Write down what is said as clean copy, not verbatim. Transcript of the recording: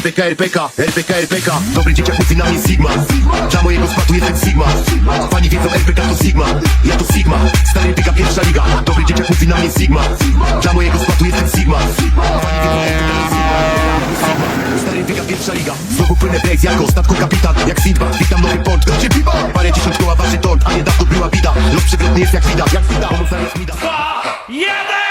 RPK dobry dzieciak mówi na mnie Sigma. Dla mojego składu jestem Sigma. Fani wiedzą RPK to Sigma. Ja to Sigma, stary RPK pierwsza liga. Dobry dzieciak mówi na mnie Sigma. Dla mojego składu jestem Sigma. Fani wiedzą RPK to Sigma. Stary RPK pierwsza liga. Znowu płynę breaks jako statku kapitan. Jak Sinbad, witam nowy port. Gdzie piwa? Parę dziesiąt koła waży tort, a niedawno była bida. Los przewrotny jest jak widać. Pomocna jest mi da. 2, 1!